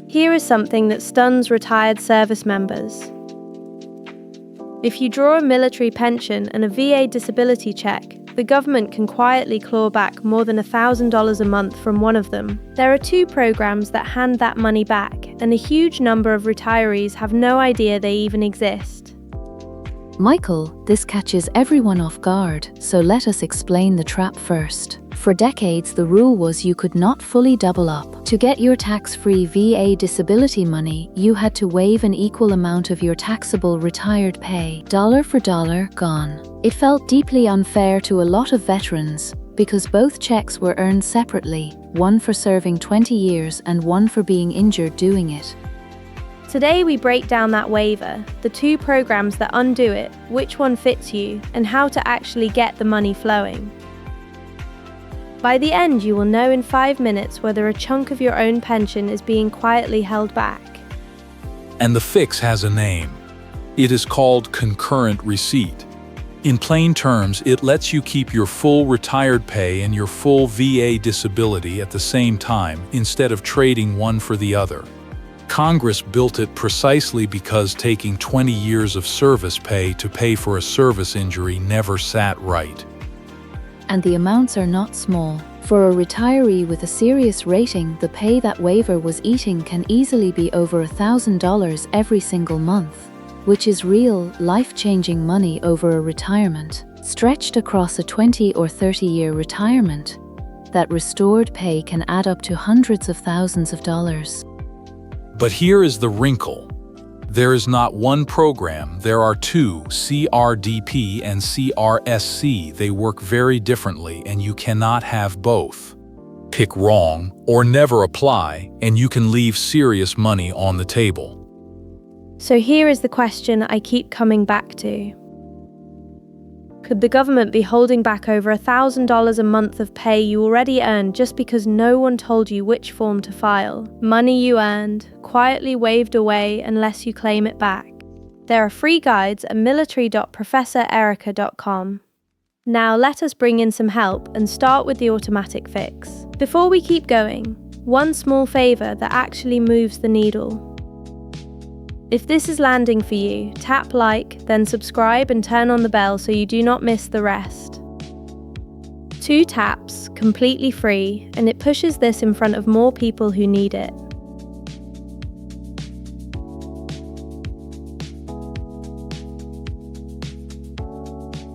Here is something that stuns retired service members. If you draw a military pension and a VA disability check, the government can quietly claw back more than $1,000 a month from one of them. There are 2 programs that hand that money back, and a huge number of retirees have no idea they even exist. Michael, this catches everyone off guard, so let us explain the trap first. For decades, the rule was you could not fully double up. To get your tax-free VA disability money, you had to waive an equal amount of your taxable retired pay, dollar for dollar, gone. It felt deeply unfair to a lot of veterans because both checks were earned separately, one for serving 20 years and one for being injured doing it. Today we break down that waiver, the 2 programs that undo it, which one fits you, and how to actually get the money flowing. By the end, you will know in 5 minutes whether a chunk of your own pension is being quietly held back. And the fix has a name. It is called concurrent receipt. In plain terms, it lets you keep your full retired pay and your full VA disability at the same time instead of trading one for the other. Congress built it precisely because taking 20 years of service pay to pay for a service injury never sat right. And the amounts are not small. For a retiree with a serious rating, the pay that waiver was eating can easily be over $1,000 every single month, which is real, life-changing money over a retirement. Stretched across a 20 or 30-year retirement, that restored pay can add up to hundreds of thousands of dollars. But here is the wrinkle. There is not one program, there are 2, CRDP and CRSC. They work very differently and you cannot have both. Pick wrong or never apply and you can leave serious money on the table. So here is the question I keep coming back to. Could the government be holding back over $1,000 a month of pay you already earned just because no one told you which form to file? Money you earned, quietly waved away unless you claim it back. There are free guides at military.professorerica.com. Now let us bring in some help and start with the automatic fix. Before we keep going, one small favor that actually moves the needle. If this is landing for you, tap like, then subscribe and turn on the bell so you do not miss the rest. 2 taps, completely free, and it pushes this in front of more people who need it.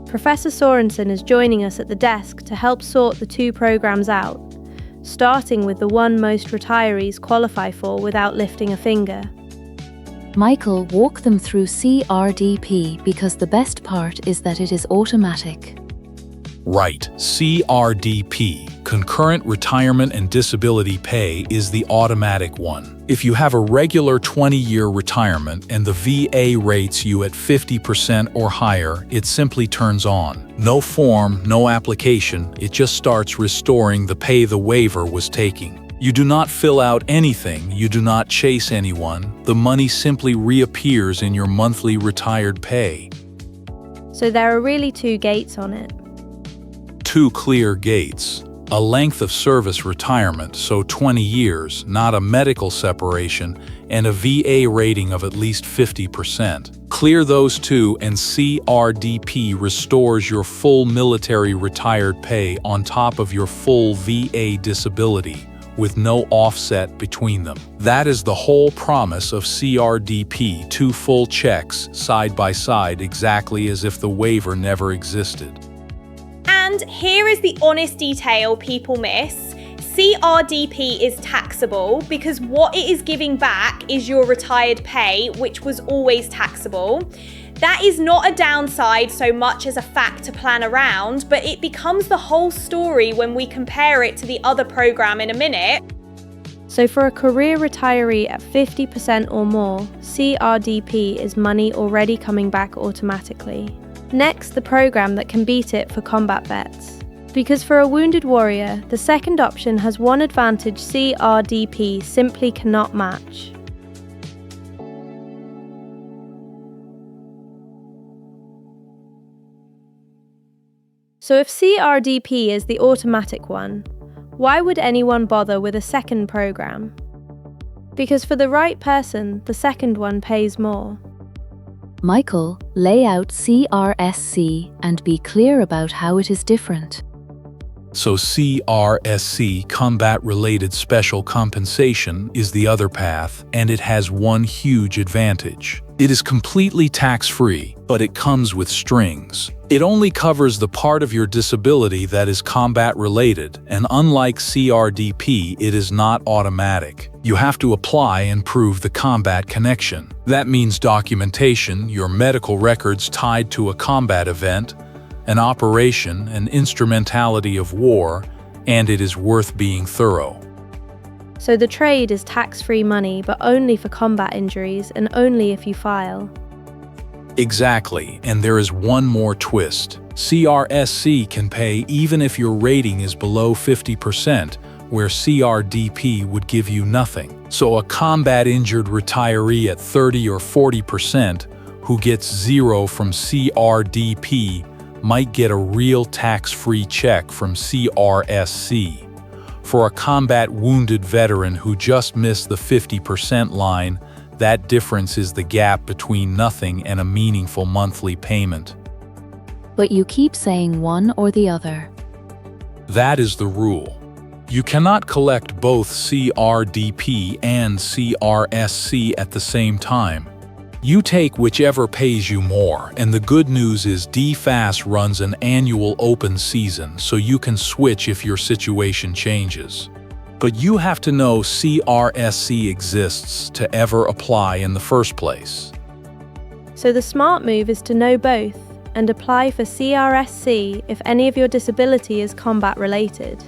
Professor Sorensen is joining us at the desk to help sort the 2 programs out, starting with the one most retirees qualify for without lifting a finger. Michael, walk them through CRDP because the best part is that it is automatic. Right, CRDP, Concurrent Retirement and Disability Pay, is the automatic one. If you have a regular 20-year retirement and the VA rates you at 50% or higher, it simply turns on. No form, no application, it just starts restoring the pay the waiver was taking. You do not fill out anything, you do not chase anyone, the money simply reappears in your monthly retired pay. So there are really 2 gates on it. 2 clear gates. A length of service retirement, so 20 years, not a medical separation, and a VA rating of at least 50%. Clear those 2 and CRDP restores your full military retired pay on top of your full VA disability, with no offset between them. That is the whole promise of CRDP, 2 full checks side by side, exactly as if the waiver never existed. And here is the honest detail people miss. CRDP is taxable because what it is giving back is your retired pay, which was always taxable. That is not a downside so much as a fact to plan around, but it becomes the whole story when we compare it to the other program in a minute. So for a career retiree at 50% or more, CRDP is money already coming back automatically. Next, the program that can beat it for combat vets. Because for a wounded warrior, the second option has one advantage CRDP simply cannot match. So if CRDP is the automatic one, why would anyone bother with a second program? Because for the right person, the second one pays more. Michael, lay out CRSC and be clear about how it is different. So CRSC, combat-related special compensation, is the other path, and it has one huge advantage. It is completely tax-free, but it comes with strings. It only covers the part of your disability that is combat-related, and unlike CRDP, it is not automatic. You have to apply and prove the combat connection. That means documentation, your medical records tied to a combat event, an operation, an instrumentality of war, and it is worth being thorough. So the trade is tax-free money, but only for combat injuries and only if you file. Exactly, and there is one more twist. CRSC can pay even if your rating is below 50%, where CRDP would give you nothing. So a combat-injured retiree at 30 or 40% who gets zero from CRDP might get a real tax-free check from CRSC. For a combat-wounded veteran who just missed the 50% line, that difference is the gap between nothing and a meaningful monthly payment. But you keep saying one or the other. That is the rule. You cannot collect both CRDP and CRSC at the same time. You take whichever pays you more, and the good news is DFAS runs an annual open season, so you can switch if your situation changes. But you have to know CRSC exists to ever apply in the first place. So the smart move is to know both and apply for CRSC if any of your disability is combat-related.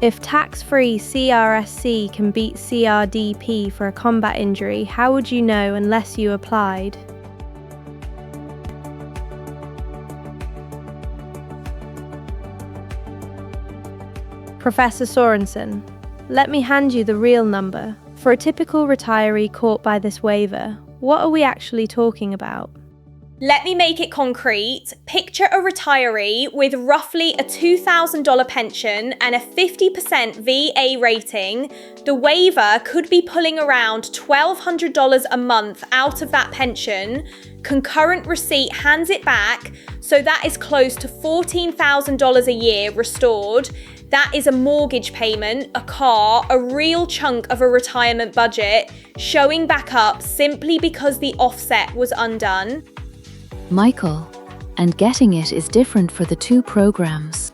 If tax-free CRSC can beat CRDP for a combat injury, how would you know unless you applied? Professor Sorensen, let me hand you the real number. For a typical retiree caught by this waiver, what are we actually talking about? Let me make it concrete. Picture a retiree with roughly a $2,000 pension and a 50% VA rating. The waiver could be pulling around $1,200 a month out of that pension. Concurrent receipt hands it back, so that is close to $14,000 a year restored. That is a mortgage payment, a car, a real chunk of a retirement budget, showing back up simply because the offset was undone. Michael, and getting it is different for the two programs.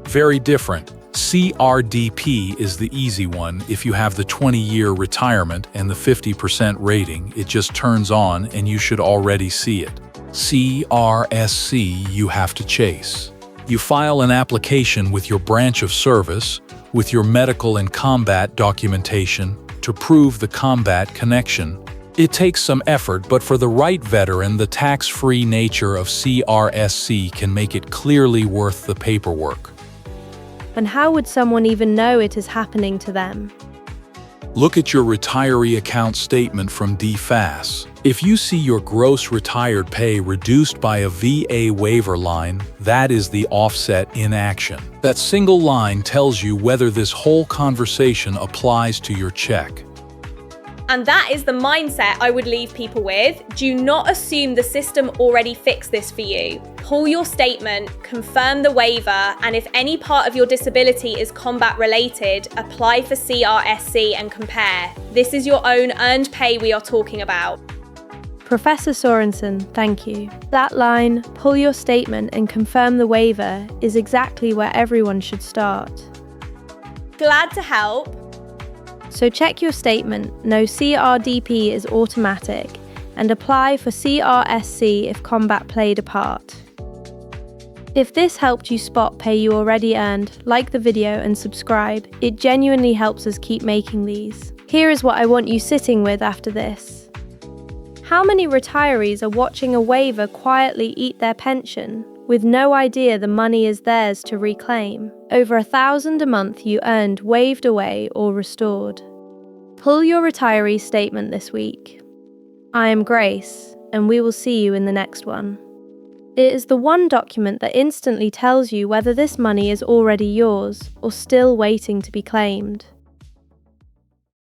Very different. CRDP is the easy one. If you have the 20-year retirement and the 50% rating, it just turns on and you should already see it. CRSC you have to chase. You file an application with your branch of service, with your medical and combat documentation, to prove the combat connection. It takes some effort, but for the right veteran, the tax-free nature of CRSC can make it clearly worth the paperwork. And how would someone even know it is happening to them? Look at your retiree account statement from DFAS. If you see your gross retired pay reduced by a VA waiver line, that is the offset in action. That single line tells you whether this whole conversation applies to your check. And that is the mindset I would leave people with. Do not assume the system already fixed this for you. Pull your statement, confirm the waiver, and if any part of your disability is combat related, apply for CRSC and compare. This is your own earned pay we are talking about. Professor Sorensen, thank you. That line, pull your statement and confirm the waiver, is exactly where everyone should start. Glad to help. So check your statement, know CRDP is automatic, and apply for CRSC if combat played a part. If this helped you spot pay you already earned, like the video and subscribe. It genuinely helps us keep making these. Here is what I want you sitting with after this. How many retirees are watching a waiver quietly eat their pension, with no idea the money is theirs to reclaim? Over $1,000 a month you earned waived away or restored. Pull your retiree statement this week. I am Grace, and we will see you in the next one. It is the one document that instantly tells you whether this money is already yours or still waiting to be claimed.